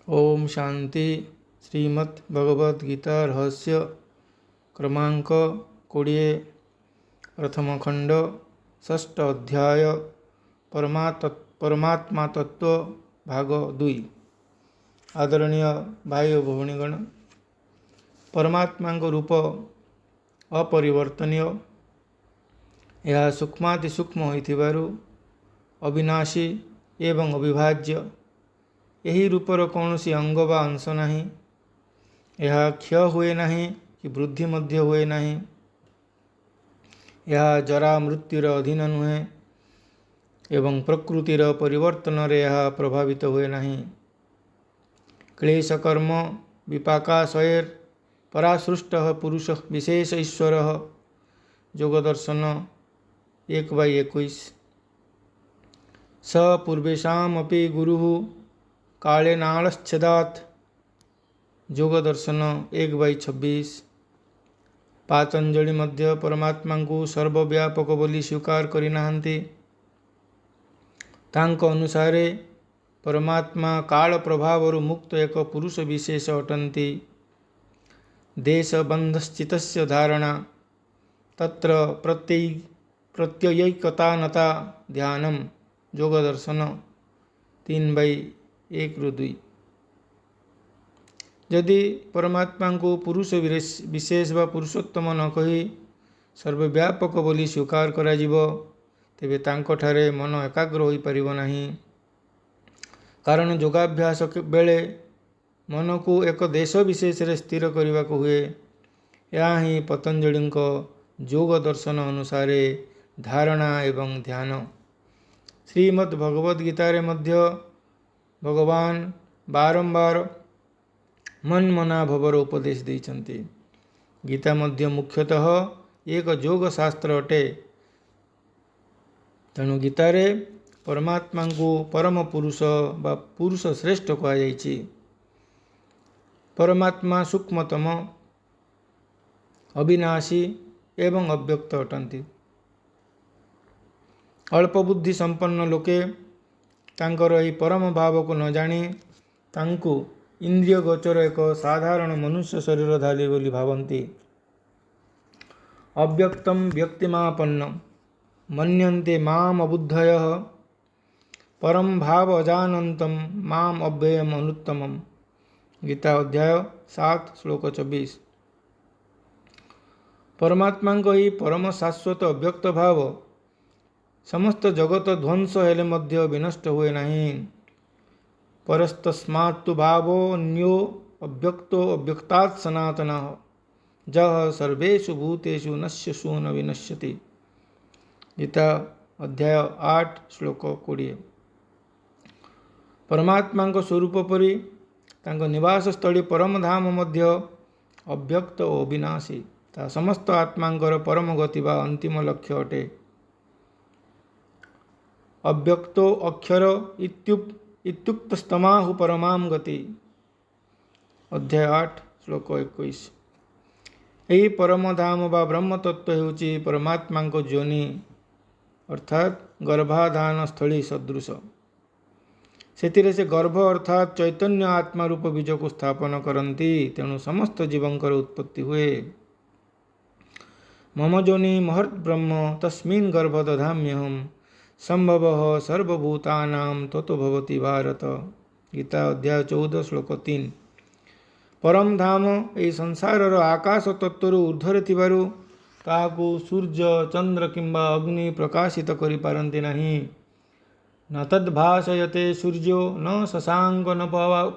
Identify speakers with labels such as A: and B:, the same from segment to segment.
A: ओम शांति। श्रीमद् भगवद गीता रहस्य क्रमांक 20 प्रथम खंड षष्ठ अध्याय परमात्मा तत्व भाग 2। आदरणीय भाई और भौणीगण, परमात्मा रूप अपरिवर्तनीय, यह सूक्ष्माति सूक्ष्म होइथिबारु अविनाशी एवं अविभाज्य। यही रूपर कौन सी अंग बा अंश नहीं। यह क्षय हुए नहीं कि वृद्धि मध्य हुए नहीं। यह जरा मृत्युर अधीन नुहे एवं प्रकृतिर परिवर्तन रे यह प्रभावित हुए नहीं। क्लेश कर्म विपाकाशयर परासृष्ट पुरुष विशेष ईश्वर। योगदर्शन 1/21। स पूर्वेशामपि गुरुः काले नालच्छेदात्। योगदर्शन 1/26। पातंजलि मध्य परमात्मा को सर्वव्यापक बोली स्वीकार करि नाहंती। तांको अनुसारे परमात्मा काल प्रभावरु मुक्त एक पुरुष विशेष अटंती। देश बंधश्चितस्य धारणा तत्र प्रत्ययैकतानता ध्यानम। योगदर्शन 3/1-2। यदि परमात्मा को पुरुष विशेष व पुरुषोत्तम न कही सर्वव्यापक बोली स्वीकार करा जिवो, तेबे तांको ठारे मन एकाग्र होई परिबो नहीं। कारण योगाभ्यास बेले मन को एक देश विशेष रे स्थिर करने को हुए। यह ही पतंजलि योग दर्शन अनुसारे धारणा एवं ध्यान। श्रीमद् भगवद गीतारे मध्य भगवान बारंबार मन मना भवर उपदेश देइछन्ति। गीता मध्य मुख्यतः एक योग शास्त्र अटे। तेणु गीतारे परमात्मा को परम पुरुष बा पुरुष श्रेष्ठ कहा जाइछि। परमात्मा सूक्ष्मतम, अविनाशी एवं अव्यक्त अटंती। अल्प बुद्धि संपन्न लोके तांकर एही परम भाव को न जानी तांको इंद्रिय गोचर एक साधारण मनुष्य शरीरधारी बोली भावन्ति। अव्यक्तम व्यक्तिमापन्नम मन्यन्ते माम अबुद्धयः परम भाव अजानन्तम माम अव्ययम अनुत्तमम। गीता अध्याय 7 श्लोक 24। परमात्मा को ही परम शाश्वत अव्यक्त भाव समस्त जगत ध्वंस हेले मध्य विनष्ट हुए नहीं। परस्तस्मात्तु भावो अन्यो अव्यक्तो अव्यक्तात् सनातनः जः सर्वेषु भूतेषु नश्यसु न विनश्यति। गीता अध्याय 8 श्लोक 20। परमात्मा स्वरूप परि तांको निवास स्थली परम धाम मध्य अव्यक्त और अविनाशी। ता समस्त आत्मांकर परम गति बा अंतिम लक्ष्य अटे। अव्यक्तो अक्षर इत्युक्तस्तमाहु परमां गति। अध्याय 8 श्लोक 21। यही परम धाम बा ब्रह्म तत्व हेउची परमात्मा को जोनि अर्थात गर्भाधान स्थली सदृश। सेतिरे से गर्भ अर्थात चैतन्य आत्मा रूप बीज को स्थापन करती। तेणु समस्त जीवंकर उत्पत्ति हुए। मम जोनि महर्त ब्रह्म तस्मिन् गर्भ दधाम्यहम् संभवः सर्वभूतानां ततो भवति भारत। गीता अध्याय 14 श्लोक 3। परम धाम यही संसार आकाश तत्व ऊर्ध्वरे थिबारु ताहाकु सूर्य चंद्र किंबा अग्नि प्रकाशित करि पारंती नहीं। न तद्भासयते सूर्यो न शशांक न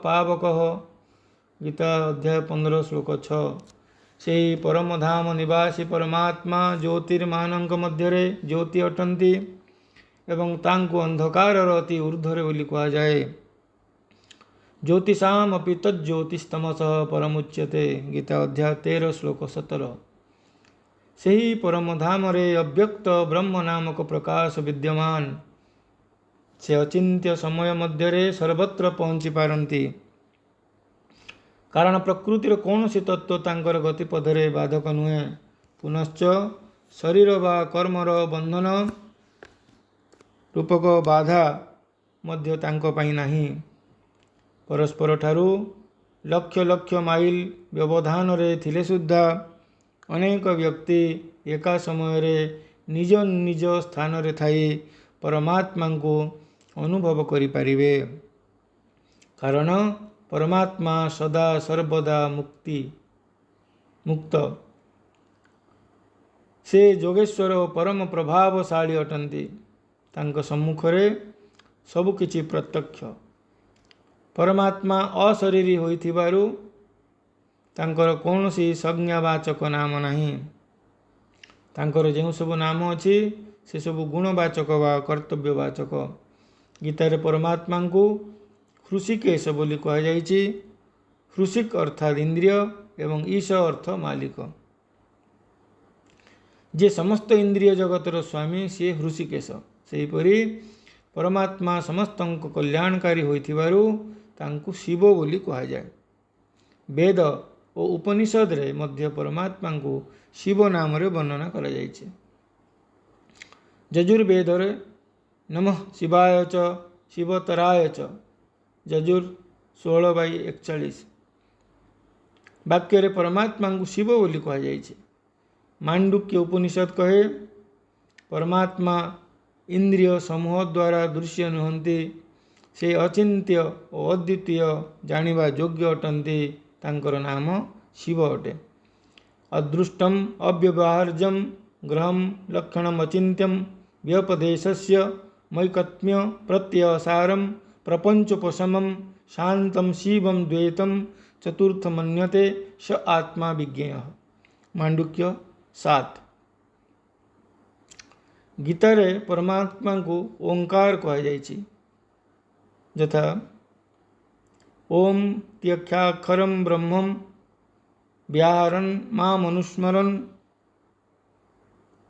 A: पावकः। गीता अध्याय 15 श्लोक 6। से परम धाम निवासी परमात्मा ज्योतिर्मानंक मध्यरे ज्योति अटंती एवं तांको अंधकार अति ऊर्ध्वरे बोली कहा जाए। ज्योतिषाम अपि तज्ज्योतिस्तमसः परमुच्यते। गीता अध्याय 13 श्लोक 17। सही परम धाम रे अव्यक्त ब्रह्म नामक प्रकाश विद्यमान। से अचिंत्य समय मध्यरे सर्वत्र पहुंची पारंती। कारण प्रकृतिर कौन सी तत्व तांकर गतिपथरे बाधक नुहे। पुनश्च शरीर बा कर्मर बंधन रूपक बाधा मध्य तांको पाई नहीं। परस्पर ठारू लक्ष लक्ष माइल व्यवधान रे थिले सुद्धा अनेक व्यक्ति एका समय रे निज निज स्थान रे थाई परमात्मा को अनुभव करि परिबे। कारण परमात्मा सदा सर्वदा मुक्त से जोगेश्वर परम प्रभावशाली अटंती। तांको सम्मुखरे सबु किछि प्रत्यक्ष। परमात्मा अशरीरी होइथिबारु तांकर कौनसी संज्ञावाचक नाम नहीं। तांकर जो सब नाम अच्छी से सब गुणवाचक वा कर्तव्यवाचक। गीतार परमात्मा को हृषिकेश बोली कहा जाइछि। हृषिक अर्थात इंद्रिय एवं ईश अर्थ मालिक। जे समस्त इंद्रिय जगतर स्वामी सी हृषिकेश। सेहीपरि परमात्मा समस्त कल्याणकारी होइथिबारु तांकु शिव बोली कहा जाए। वेद और उपनिषद रे मध्य परमात्मा को शिव नाम रे वर्णना करा जाइछे। यजुर्वेद रे नमः शिवाय च शिवतराय च यजुर 16/41 वाक्य रे परमात्मा को शिव बोली कहा जाइछे। मांडुक्य उपनिषद कहे परमात्मा इंद्रिय समूह द्वारा दृश्य नुहंती। से अचिंत्य और अद्वितीय जानिबा योग्य अटंती। तांकर नाम शिव अटे। अदृष्टम अव्यवहार्यम ग्रहम लक्षणम अचिंत्यम व्यपदेशस्य मैकत्म्य प्रत्ययसारम प्रपंचोपशमम शांतम शिवम द्वैतम चतुर्थ मन्यते स आत्मा विज्ञेय। मांडुक्य 7। गीतारे परमात्मा को ओंकार कहा जाइछि। यथा ओम त्यक्षाक्षरम ब्रह्मम व्याहरन माम अनुस्मरन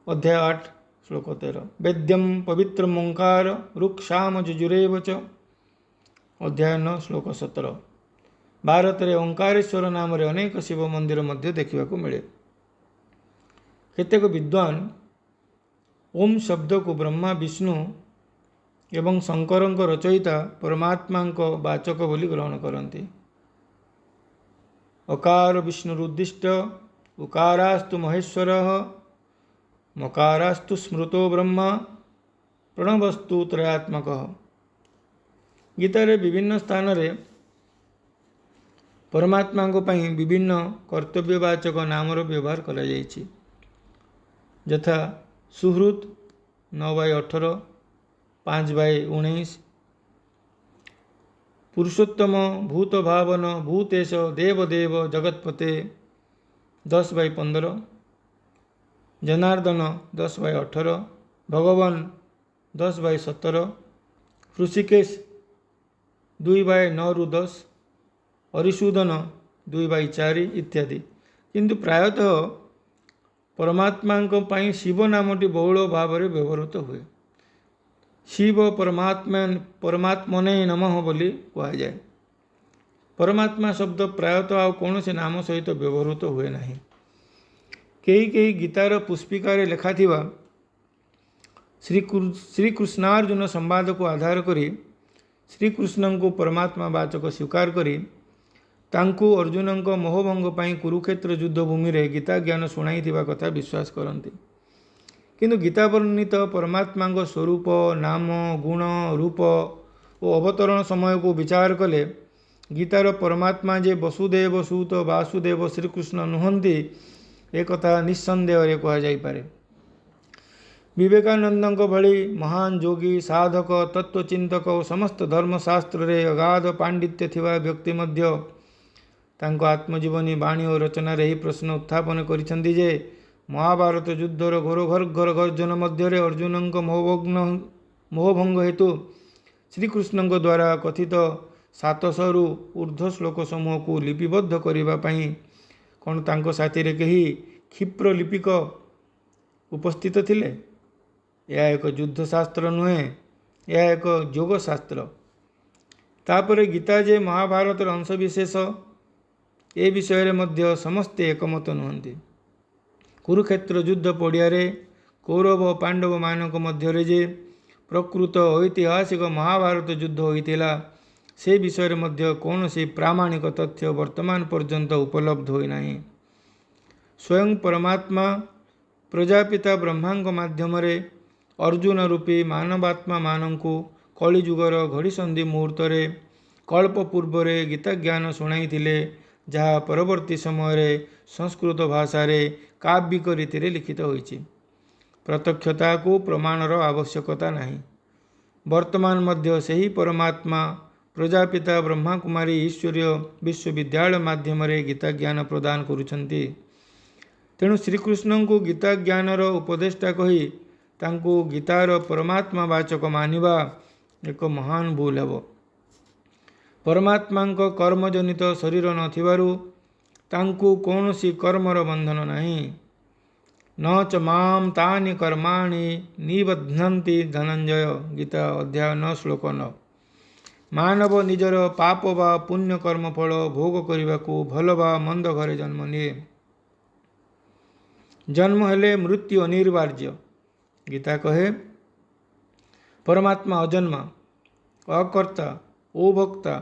A: अध्याय 8 श्लोक 13। वेद्यम पवित्रम ओंकार रुक्षाम जुजुरेव च अध्याय 9 श्लोक 17। भारत रे ओंकारेश्वर नाम रे अनेक शिव मंदिर मध्य देखा मिले। केतेक विद्वान ओम शब्द को ब्रह्मा विष्णु एवं शंकर रचयिता परमात्मा वाचक बोली ग्रहण करती। अकार विष्णुरुद्दिष्ट उकारास्तु महेश्वर मकारास्तु स्मृतो ब्रह्मा प्रणवस्तु त्रयात्मक। गीतारे विभिन्न स्थान रे परमात्मा विभिन्न कर्तव्यवाचक नामर व्यवहार करा जाइछि। यथा सुहृत 9/18 5/19 पुरुषोत्तम भूत भावन भूतेश देवदेव जगतपते 10/15 जनार्दन 10/18 भगवान 10/17 ऋषिकेश 2/9-10 अरिसूदन 2/4 इत्यादि। किंतु प्रायतः परमात्मा शिव नामटी बहुल भाव में व्यवहृत हुए। शिव परमात्मने नमः बोली कहा जाए। परमात्मा शब्द प्रायतः आ कौन से नाम सहित व्यवहृत हुए नहीं। कई गीतार पुष्पिकार लेखा थिबा श्रीकृष्णार्जुन संवाद को आधार करी श्रीकृष्ण को परमात्मा वाचक स्वीकार करी तांकु अर्जुन मोहभंग पाई कुरुक्षेत्र युद्ध भूमि रे गीता ज्ञान शुणाई थिबा कथा विश्वास करती। किंतु गीता वर्णित परमात्मा स्वरूप नाम गुण रूप और अवतरण समय को विचार कले गीतार परमात्मा जे वसुदेव सूत वासुदेव श्रीकृष्ण नुहंती एक कथा निस्संदेह कह जाई पारे। विवेकानंद भली महान योगी साधक तत्वचिंतक और समस्त धर्मशास्त्र रे अगाध पांडित्य थिबा व्यक्ति मध्य तांको आत्मजीवनी बाणी और रचना रे ही प्रश्न उत्थापन करिसेंती जे महाभारत युद्धर घोर गर्जन मध्य अर्जुन मोहभंग हेतु श्रीकृष्ण द्वारा कथित 700 ऊर्ध्व श्लोक समूह को लिपिबद्ध करने कौन तांको साथी रे कहीं क्षिप्र लिपिक उपस्थित थिले। यह एक युद्ध शास्त्र नुहे, यह एक योग शास्त्र। तापर गीता जे महाभारत अंशविशेष ए विषय मध्य समस्ते एकमत नुहंती। कुरुक्षेत्र युद्ध पड़िया कौरव पांडव मानक मध्य जे प्रकृत ऐतिहासिक महाभारत युद्ध होइतिला से विषय मध्य कौन सी प्रामाणिक तथ्य वर्तमान पर्यंत उपलब्ध होई नाही। स्वयं परमात्मा प्रजापिता ब्रह्मांग माध्यम अर्जुन रूपी मानवात्मा मानंकु कलिजुगर घड़ीसंधि मुहूर्त कल्प पूर्व गीता ज्ञान शुणाई, जहाँ परवर्ती समय संस्कृत भाषा काव्यिक रीति लिखित होइछि। प्रत्यक्षता को प्रमाणर आवश्यकता नहीं। वर्तमान मध्य सही परमात्मा प्रजापिता ब्रह्मा कुमारी ईश्वरीय विश्वविद्यालय माध्यम गीता ज्ञान प्रदान करुछन्ति। तेणु श्रीकृष्ण को गीता ज्ञानर उपदेष्टा कही तांको गीतार परमात्मा वाचक मानिबा एक महान भूल हेब। परमात्मा कर्मजनित शरीर नथिबारु तांको कौनसी कर्मर बंधन नहीं। न च माम तानि कर्माणि निबध्नन्ति धनंजय। गीता अध्याय 9 श्लोक 9। मानव निजर पाप बा पुण्य कर्म फल भोग करने को भल बा मंद घरे जन्म निए। जन्म हेले मृत्यु अनिवार्य। गीता कहे परमात्मा अजन्मा, अकर्ता, अभोक्ता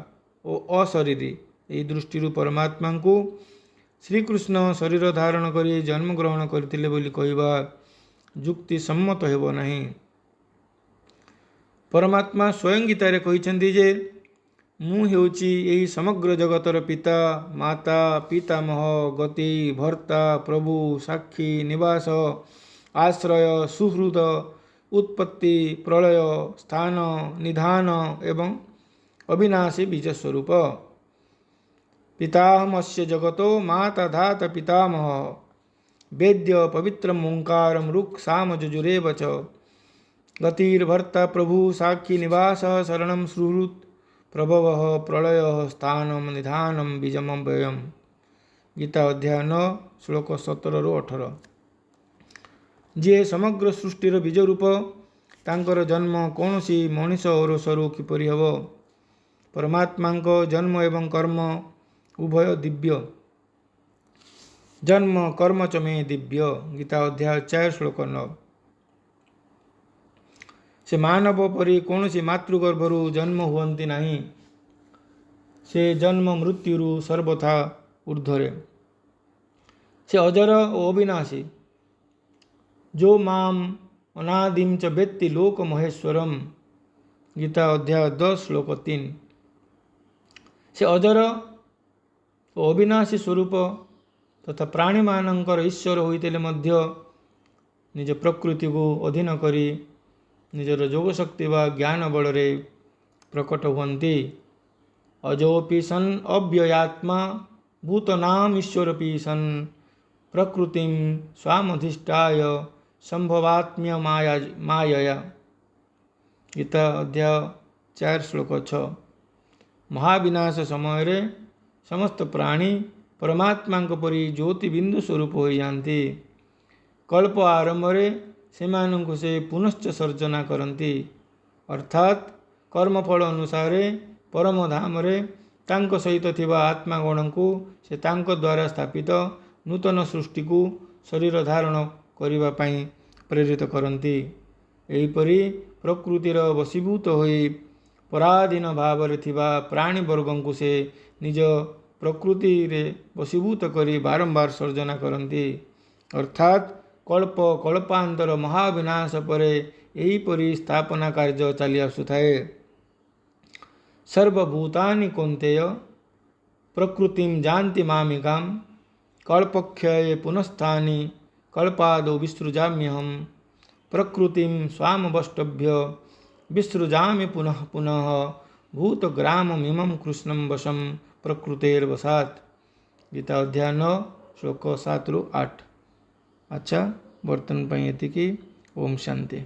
A: और अशरीरी। यही दृष्टि परमात्मा को श्रीकृष्ण शरीर धारण कर जन्म ग्रहण करथिले बोली कहवा जुक्ति सम्मत हेब नहीं। परमात्मा स्वयं गीतारे कहिसेंति जे मु हेउची एही समग्र जगतर पिता, माता, पितामह, गति, भर्ता, प्रभु, साक्षी, निवास, आश्रय, सुहृद, उत्पत्ति, प्रलय, स्थान, निधान एवं अविनाशी बीज स्वरूप। पिताहमस्य जगतो माता धात पितामह। वेद्य पवित्र ओंकारं ऋक् साम यजुरेव च। गतिर्भर्ता प्रभु साक्षी निवास शरणं सुहृत् प्रभव प्रलय स्थानम निधानम बीजम व्ययम। गीता अध्याय 9 श्लोक 17-18। जी समग्र सृष्टिर बीज रूप तांकर जन्म कौन सी मनीष और सरू किपरि हेब। परमात्मा जन्म एवं कर्म उभय दिव्य। जन्म कर्म च मे दिव्य। गीता अध्याय 4 श्लोक 9। से मानव परी कौन सी मातृगर्भरु जन्म हुअंती नहीं। से जन्म मृत्युरु सर्वथा ऊर्ध्वरे। से अजर और अविनाशी। जो माम अनादिम च वेत्ति लोक महेश्वरम। गीता अध्याय 10 श्लोक 3। से अजर और अविनाशी स्वरूप तथा प्राणी मानंकर ईश्वर होइतेले मध्य निज प्रकृति को अधीन करी निजर जोग शक्ति व ज्ञान बल प्रकट हुअन्ति। अजोपि सन् अव्ययात्मा भूतनाम ईश्वरपि सन् प्रकृतिं स्वामधिष्ठाय संभवात्म्य मायया। गीता अध्याय 4 श्लोक 6। महाविनाश समय समस्त प्राणी परमात्मा परी ज्योति बिंदु स्वरूप हो जाती। कल्प आरंभ से से पुनश्च सर्जना करती। अर्थात कर्मफल अनुसार परम धाम तांको सहित थिबा आत्मागण को से तांको द्वारा स्थापित नूतन सृष्टि को शरीर धारण करिबा पई प्रेरित करती। एहीपरि प्रकृतिर वशीभूत होई पराधीन भाव थिबा प्राणी वर्ग को से निज प्रकृति रे वशीभूत करी बारंबार सर्जना करती। अर्थात कल्प कल्पांतर महाविनाश पर एहीपरि स्थापना कार्य चली आसुथाए। सर्वभूतानि कौन्तेय प्रकृतिं जानति मामिकां। कल्पक्षये पुनस्थानि कल्पादौ विसृजाम्यहं। प्रकृतिं स्वामवष्टभ्य विसृजामि पुनः पुनः। भूतग्राममिमं कृष्णं वशं प्रकृतेर्वशात्। गीता अध्याय 9 श्लोक 7-8। अच्छा, बर्तन पाई एतिकी। ओम शांति।